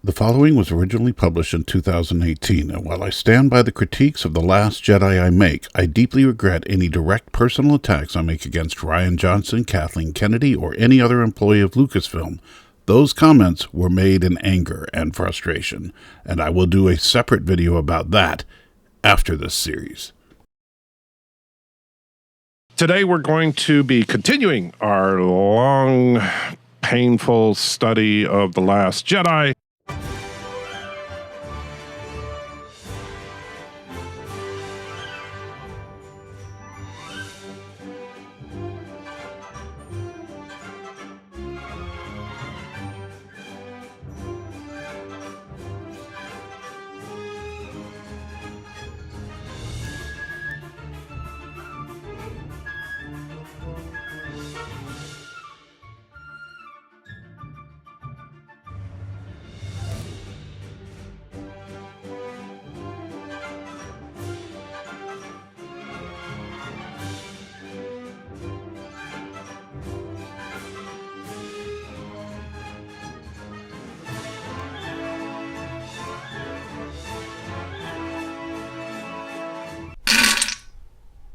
The following was originally published in 2018, and while I stand by the critiques of The Last Jedi I make, I deeply regret any direct personal attacks I make against Rian Johnson, Kathleen Kennedy, or any other employee of Lucasfilm. Those comments were made in anger and frustration, and I will do a separate video about that after this series. Today we're going to be continuing our long, painful study of The Last Jedi.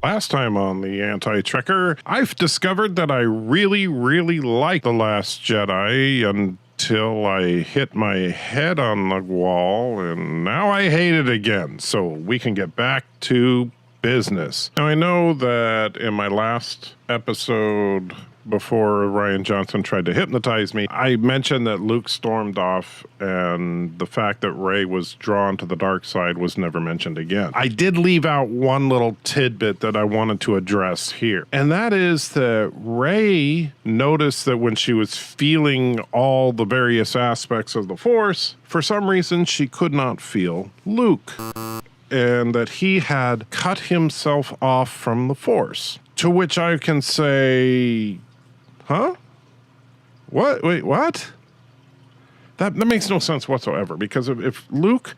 Last time on the Anti-Trekker, I've discovered that I really like The Last Jedi until I hit my head on the wall, and now I hate it again. So we can get back to business. Now, I know that in my last episode, before Rian Johnson tried to hypnotize me, I mentioned that Luke stormed off and the fact that Rey was drawn to the dark side was never mentioned again. I did leave out one little tidbit that I wanted to address here, and that is that Rey noticed that when she was feeling all the various aspects of the Force, for some reason she could not feel Luke, and that he had cut himself off from the Force. To which I can say, huh? What? Wait, what? That makes no sense whatsoever, because if Luke,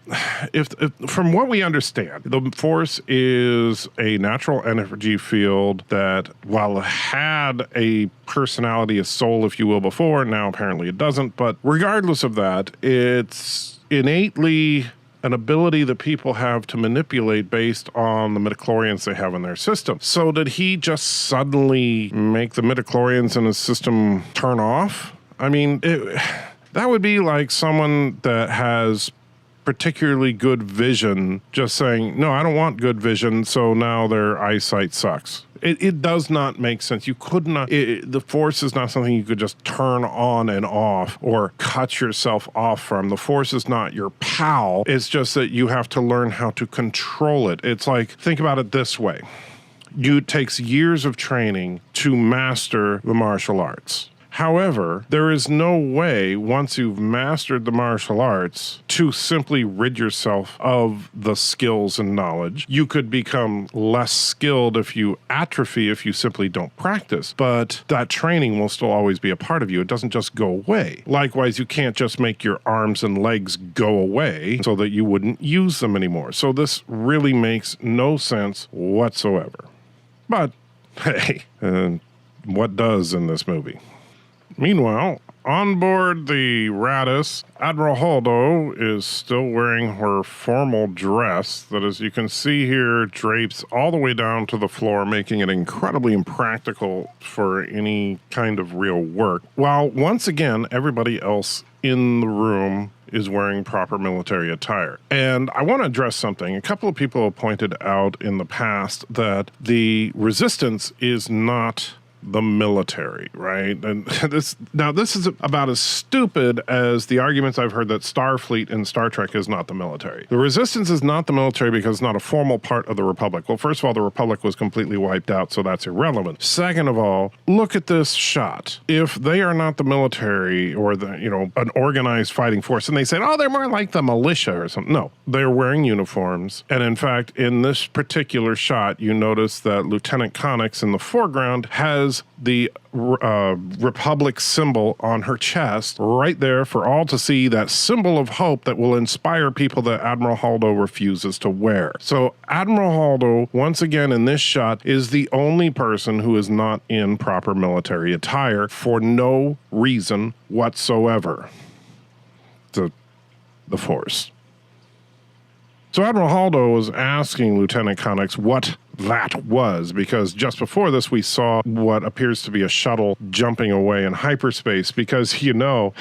if from what we understand, the Force is a natural energy field that, while it had a personality, a soul, if you will, before, now apparently it doesn't, but regardless of that, it's innately an ability that people have to manipulate based on the midichlorians they have in their system. So did he just suddenly make the midichlorians in his system turn off? I mean, that would be like someone that has particularly good vision just saying, no, I don't want good vision, so now their eyesight sucks. It does not make sense. You could not, the Force is not something you could just turn on and off or cut yourself off from. The Force is not your pal. It's just that you have to learn how to control it. It's like, think about it this way. It takes years of training to master the martial arts. However, there is no way, once you've mastered the martial arts, to simply rid yourself of the skills and knowledge. You could become less skilled if you atrophy, if you simply don't practice, but that training will still always be a part of you. It doesn't just go away. Likewise, you can't just make your arms and legs go away so that you wouldn't use them anymore. So this really makes no sense whatsoever. But, hey, what does in this movie? Meanwhile, on board the Radis, Admiral Holdo is still wearing her formal dress that, as you can see here, drapes all the way down to the floor, making it incredibly impractical for any kind of real work. While once again, everybody else in the room is wearing proper military attire. And I want to address something. A couple of people have pointed out in the past that the Resistance is not the military, right? And this is about as stupid as the arguments I've heard that Starfleet in Star Trek is not the military. The Resistance is not the military because it's not a formal part of the Republic. Well, first of all, the Republic was completely wiped out, so that's irrelevant. Second of all, look at this shot. If they are not the military or an organized fighting force, and they said, oh, they're more like the militia or something. No, they're wearing uniforms. And in fact, in this particular shot, you notice that Lieutenant Connix in the foreground has the Republic symbol on her chest right there for all to see, that symbol of hope that will inspire people that Admiral Holdo refuses to wear. So Admiral Holdo, once again in this shot, is the only person who is not in proper military attire for no reason whatsoever. the Force. So Admiral Holdo was asking Lieutenant Connix what that was, because just before this we saw what appears to be a shuttle jumping away in hyperspace, because, you know,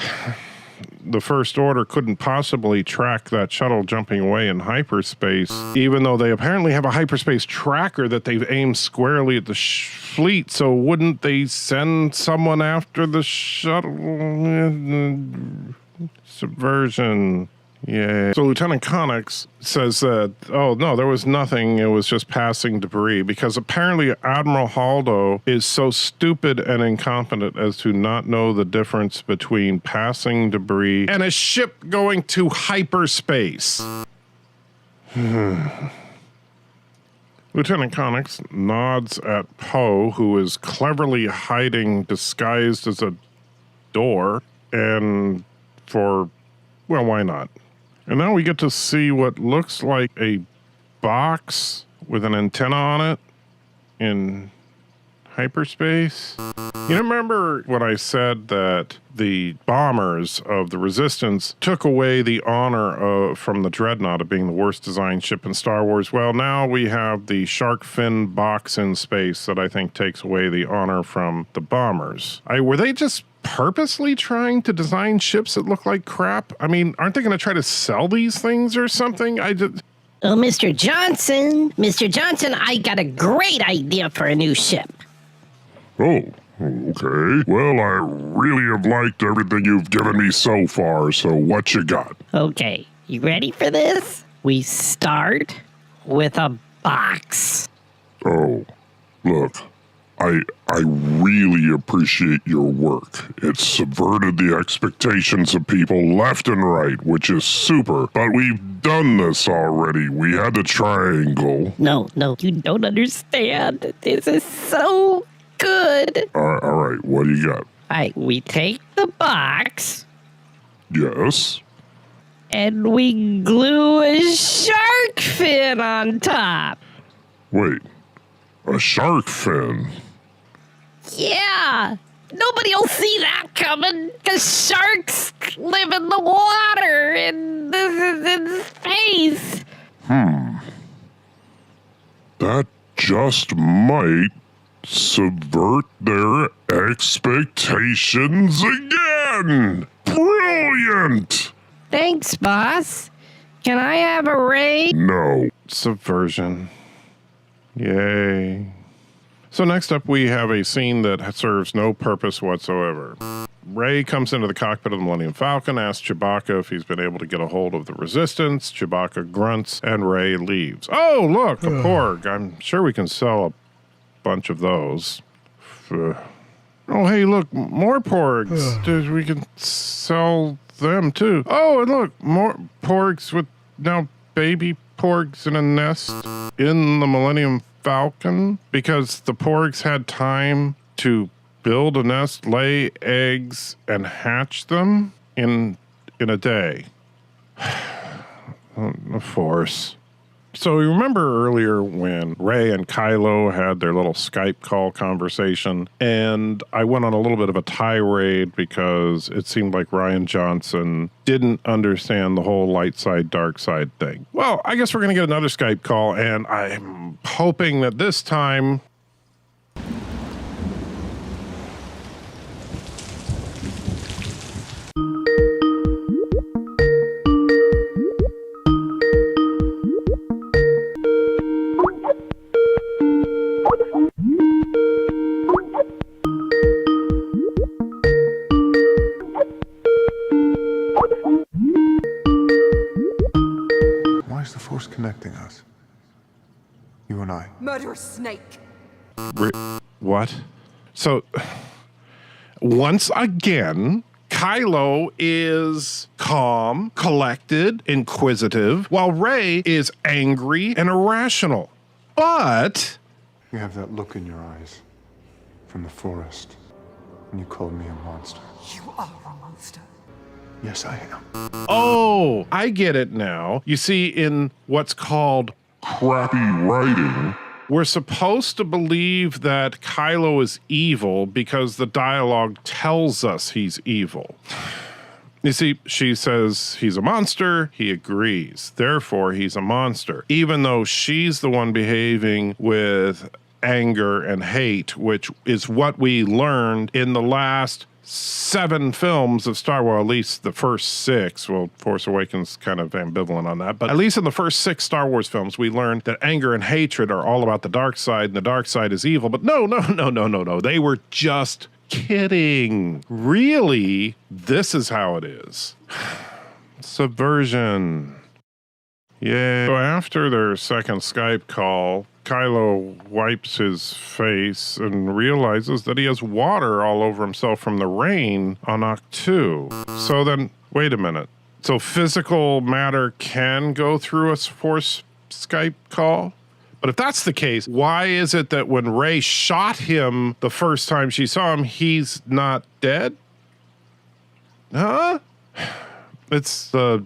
the First Order couldn't possibly track that shuttle jumping away in hyperspace, even though they apparently have a hyperspace tracker that they've aimed squarely at the fleet. So wouldn't they send someone after the shuttle? Subversion. Yeah. So Lieutenant Connix says that, oh, no, there was nothing. It was just passing debris, because apparently Admiral Holdo is so stupid and incompetent as to not know the difference between passing debris and a ship going to hyperspace. Lieutenant Connix nods at Poe, who is cleverly hiding disguised as a door, and well, why not? And now we get to see what looks like a box with an antenna on it in hyperspace. You remember when I said that the bombers of the Resistance took away the honor from the Dreadnought of being the worst designed ship in Star Wars? Well, now we have the shark fin box in space that I think takes away the honor from the bombers. Were they just purposely trying to design ships that look like crap? I mean, aren't they going to try to sell these things or something? Oh, Mr. Johnson, I got a great idea for a new ship. Oh, okay. Well, I really have liked everything you've given me so far, so what you got? Okay, you ready for this? We start with a box. Oh, look, I really appreciate your work. It's subverted the expectations of people left and right, which is super. But we've done this already. We had the triangle. No, you don't understand. This is so good. All right, what do you got? All right, we take the box. Yes. And we glue a shark fin on top. Wait, a shark fin? Yeah, nobody'll see that coming, because sharks live in the water and in space. That just might subvert their expectations again. Brilliant! Thanks, boss. Can I have a ray? No. Subversion. Yay. So next up, we have a scene that serves no purpose whatsoever. Rey comes into the cockpit of the Millennium Falcon, asks Chewbacca if he's been able to get a hold of the Resistance. Chewbacca grunts, and Rey leaves. Oh, look, a Porg. I'm sure we can sell a bunch of those. Oh, hey, look, more Porgs. We can sell them, too. Oh, and look, more Porgs with now baby Porgs in a nest in the Millennium Falcon, because the Porgs had time to build a nest, lay eggs, and hatch them in a day. The Force. So you remember earlier when Rey and Kylo had their little Skype call conversation, and I went on a little bit of a tirade because it seemed like Rian Johnson didn't understand the whole light side, dark side thing. Well, I guess we're going to get another Skype call, and I'm hoping that this time connecting us. You and I. Murderous snake. What? So, once again, Kylo is calm, collected, inquisitive, while Rey is angry and irrational. But you have that look in your eyes from the forest when you called me a monster. You are a monster. Yes, I am. Oh, I get it now. You see, in what's called crappy writing, we're supposed to believe that Kylo is evil because the dialogue tells us he's evil. You see, she says he's a monster. He agrees. Therefore, he's a monster. Even though she's the one behaving with anger and hate, which is what we learned in the last 7 films of Star Wars, at least the first 6. Well, Force Awakens kind of ambivalent on that, but at least in the first 6 Star Wars films, we learned that anger and hatred are all about the dark side, and the dark side is evil. But no. They were just kidding. Really, this is how it is. Subversion. Yeah. So after their second Skype call, Kylo wipes his face and realizes that he has water all over himself from the rain on Ahch-To. So then, wait a minute. So physical matter can go through a Force Skype call? But if that's the case, why is it that when Rey shot him the first time she saw him, he's not dead? Huh? It's the...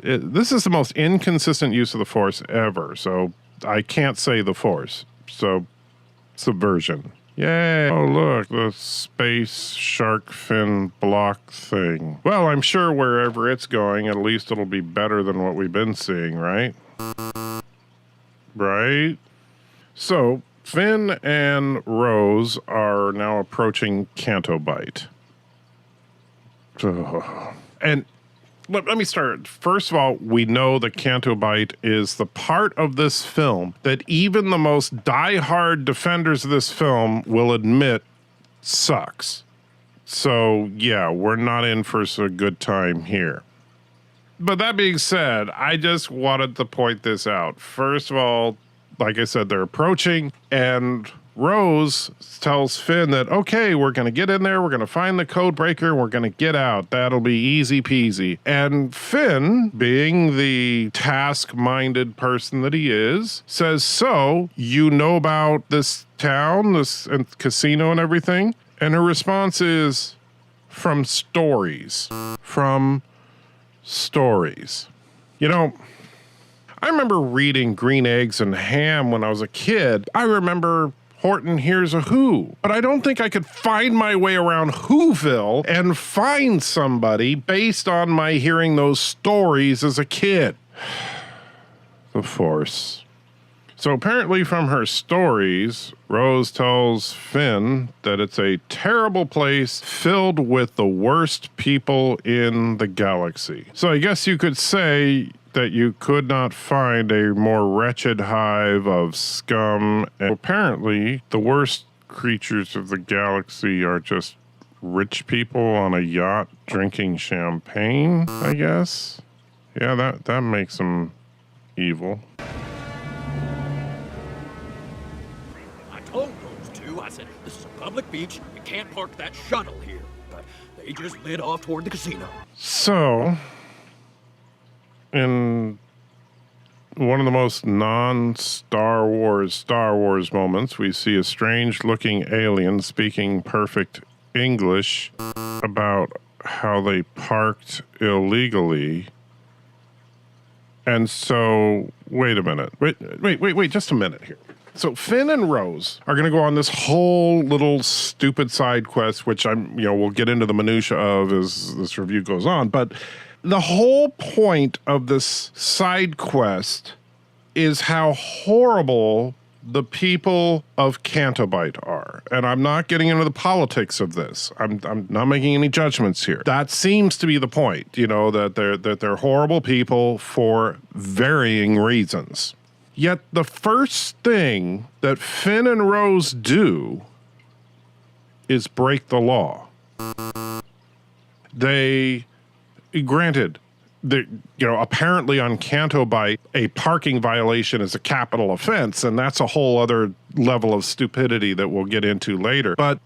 this is the most inconsistent use of the Force ever, so I can't say the Force. So, subversion. Yay. Oh, look, the space shark fin block thing. Well, I'm sure wherever it's going, at least it'll be better than what we've been seeing, right? Right? So, Finn and Rose are now approaching Canto Bight. And let me start. First of all, we know that Canto Bight is the part of this film that even the most diehard defenders of this film will admit sucks. So, yeah, we're not in for a good time here. But that being said, I just wanted to point this out. First of all, like I said, they're approaching, and Rose tells Finn that, okay, we're going to get in there, we're going to find the code breaker, and we're going to get out. That'll be easy peasy. And Finn, being the task-minded person that he is, says, so, you know about this town, this casino and everything? And her response is, from stories. From stories. You know, I remember reading Green Eggs and Ham when I was a kid. I remember Horton Hears a Who, but I don't think I could find my way around Whoville and find somebody based on my hearing those stories as a kid. The Force. So apparently from her stories, Rose tells Finn that it's a terrible place filled with the worst people in the galaxy. So I guess you could say that you could not find a more wretched hive of scum. And apparently the worst creatures of the galaxy are just rich people on a yacht drinking champagne, I guess. Yeah, that makes them evil. Told those two, I said, this is a public beach, you can't park that shuttle here. But they just lit off toward the casino. So, in one of the most non-Star Wars moments, we see a strange-looking alien speaking perfect English about how they parked illegally. And so, wait a minute. Wait, just a minute here. So Finn and Rose are going to go on this whole little stupid side quest, which we'll get into the minutia of as this review goes on. But the whole point of this side quest is how horrible the people of Canto Bight are. And I'm not getting into the politics of this. I'm not making any judgments here. That seems to be the point, that they're horrible people for varying reasons. Yet the first thing that Finn and Rose do is break the law. Granted, apparently on Canto Bight, a parking violation is a capital offense, and that's a whole other level of stupidity that we'll get into later. But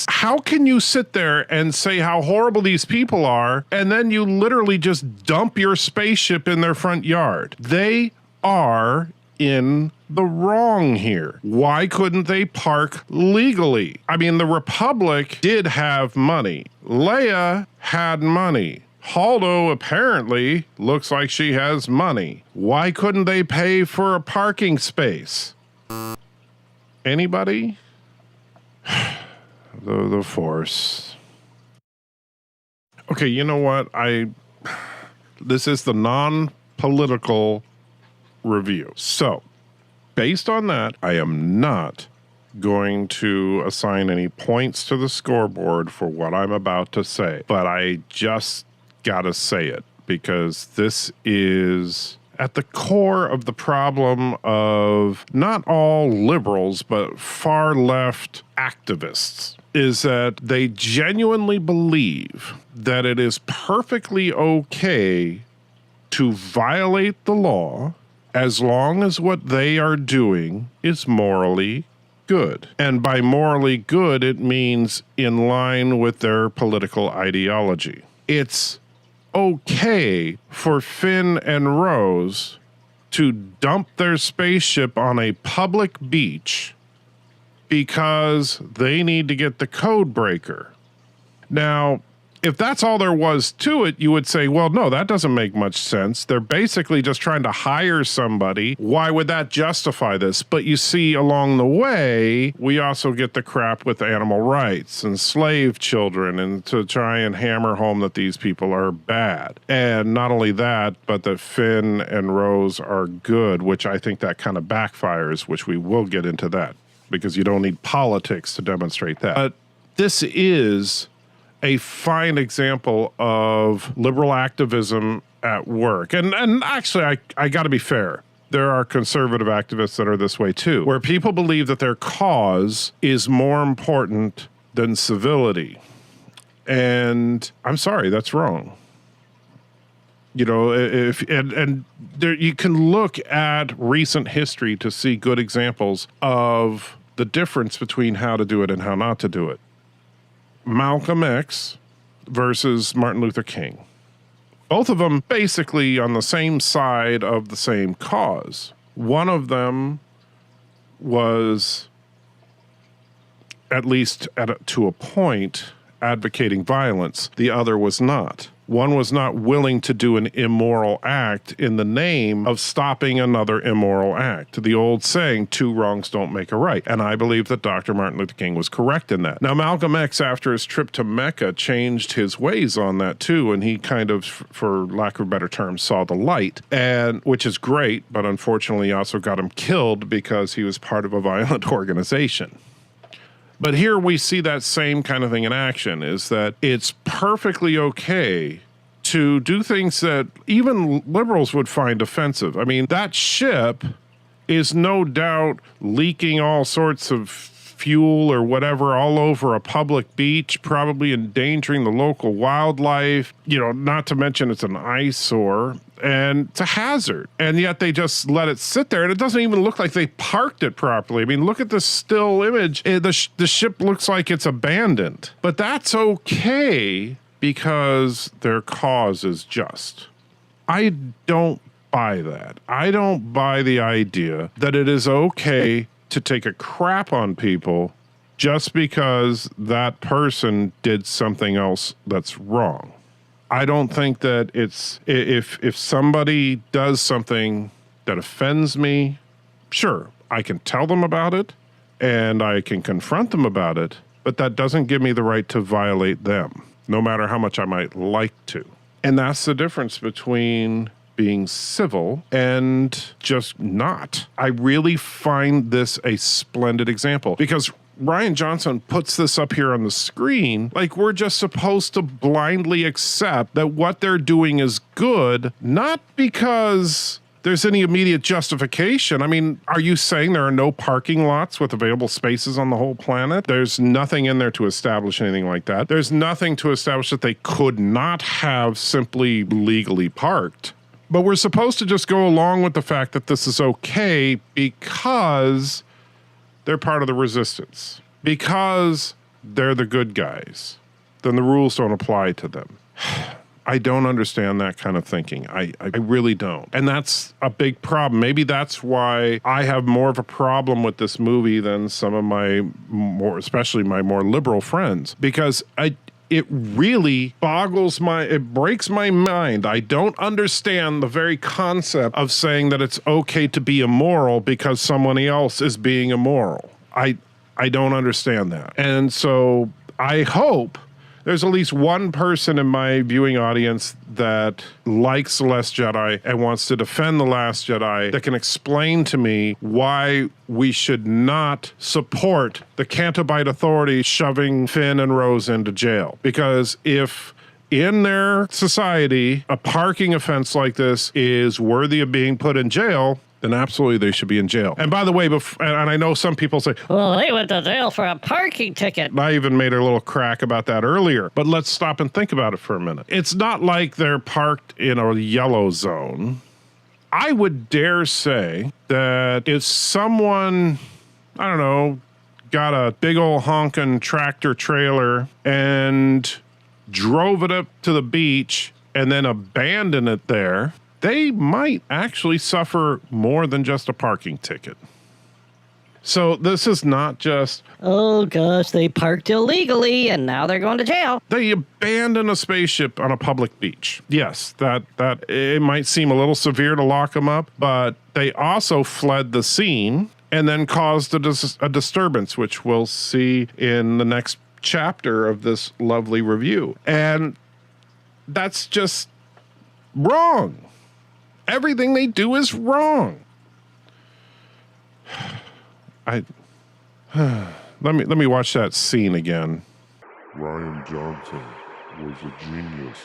how can you sit there and say how horrible these people are, and then you literally just dump your spaceship in their front yard? They are in the wrong here. Why couldn't they park legally? I mean, the Republic did have money. Leia had money. Holdo apparently looks like she has money. Why couldn't they pay for a parking space? Anybody? The Force. Okay, you know what? This is the non-political review. So, based on that, I am not going to assign any points to the scoreboard for what I'm about to say, but I just gotta say it because this is at the core of the problem of not all liberals, but far left activists, is that they genuinely believe that it is perfectly okay to violate the law as long as what they are doing is morally good. And by morally good, it means in line with their political ideology. It's okay for Finn and Rose to dump their spaceship on a public beach because they need to get the code breaker. Now, if that's all there was to it, you would say, well, no, that doesn't make much sense. They're basically just trying to hire somebody. Why would that justify this? But you see, along the way, we also get the crap with animal rights and slave children and to try and hammer home that these people are bad. And not only that, but that Finn and Rose are good, which I think that kind of backfires, which we will get into that because you don't need politics to demonstrate that. But this is a fine example of liberal activism at work. And actually, I got to be fair. There are conservative activists that are this way too, where people believe that their cause is more important than civility. And I'm sorry, that's wrong. You know, there, you can look at recent history to see good examples of the difference between how to do it and how not to do it. Malcolm X versus Martin Luther King. Both of them basically on the same side of the same cause. One of them was, at least to a point, advocating violence. The other was not. One was not willing to do an immoral act in the name of stopping another immoral act. The old saying, two wrongs don't make a right. And I believe that Dr. Martin Luther King was correct in that. Now, Malcolm X, after his trip to Mecca, changed his ways on that too. And he kind of, for lack of a better term, saw the light, and which is great, but unfortunately also got him killed because he was part of a violent organization. But here we see that same kind of thing in action, is that it's perfectly okay to do things that even liberals would find offensive. I mean, that ship is no doubt leaking all sorts of fuel or whatever all over a public beach, probably endangering the local wildlife, you know, not to mention it's an eyesore. And it's a hazard. And yet they just let it sit there. And it doesn't even look like they parked it properly. I mean, look at the still image. The ship looks like it's abandoned. But that's okay because their cause is just. I don't buy that. I don't buy the idea that it is okay to take a crap on people just because that person did something else that's wrong. I don't think that it's, if somebody does something that offends me, sure, I can tell them about it and I can confront them about it, but that doesn't give me the right to violate them, no matter how much I might like to. And that's the difference between being civil and just not. I really find this a splendid example because Rian Johnson puts this up here on the screen like we're just supposed to blindly accept that what they're doing is good, not because there's any immediate justification. I mean, are you saying there are no parking lots with available spaces on the whole planet? There's nothing in there to establish anything like that. There's nothing to establish that they could not have simply legally parked. But we're supposed to just go along with the fact that this is okay because they're part of the resistance, because they're the good guys. Then the rules don't apply to them. I don't understand that kind of thinking. I really don't. And that's a big problem. Maybe that's why I have more of a problem with this movie than some of my especially my more liberal friends, because it really it breaks my mind. I don't understand the very concept of saying that it's okay to be immoral because someone else is being immoral. I don't understand that. And so I hope there's at least one person in my viewing audience that likes The Last Jedi and wants to defend The Last Jedi that can explain to me why we should not support the Canto Bight Authority shoving Finn and Rose into jail. Because if in their society a parking offense like this is worthy of being put in jail, then absolutely they should be in jail. And by the way, and I know some people say, Well, they went to jail for a parking ticket. I even made a little crack about that earlier, but let's stop and think about it for a minute. It's not like they're parked in a yellow zone. I would dare say that if someone, I don't know, got a big old honking tractor trailer and drove it up to the beach and then abandoned it there, they might actually suffer more than just a parking ticket. So this is not just, Oh gosh, they parked illegally and now they're going to jail. they abandoned a spaceship on a public beach. Yes, that it might seem a little severe to lock them up, but they also fled the scene and then caused a disturbance, which we'll see in the next chapter of this lovely review. And that's just wrong. Everything they do is wrong. Let me watch that scene again. Rian Johnson was a genius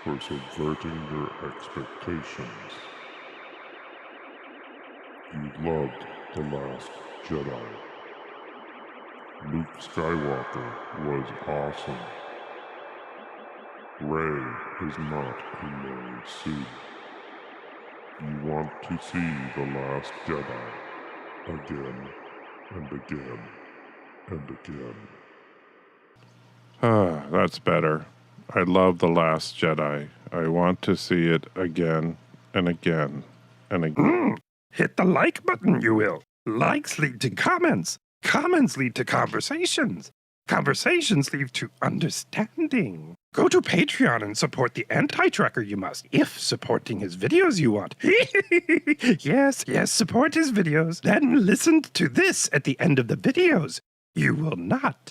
for subverting their expectations. You loved The Last Jedi. Luke Skywalker was awesome. Rey is not a Mary Sue. You want to see The Last Jedi again and again and again. That's better. I love The Last Jedi. I want to see it again and again and again. Hit the like button, you will. Likes lead to comments. Comments lead to conversations. Conversations lead to understanding. Go to Patreon and support the anti-trucker you must, if supporting his videos you want. Yes, support his videos. Then listen to this at the end of the videos. You will not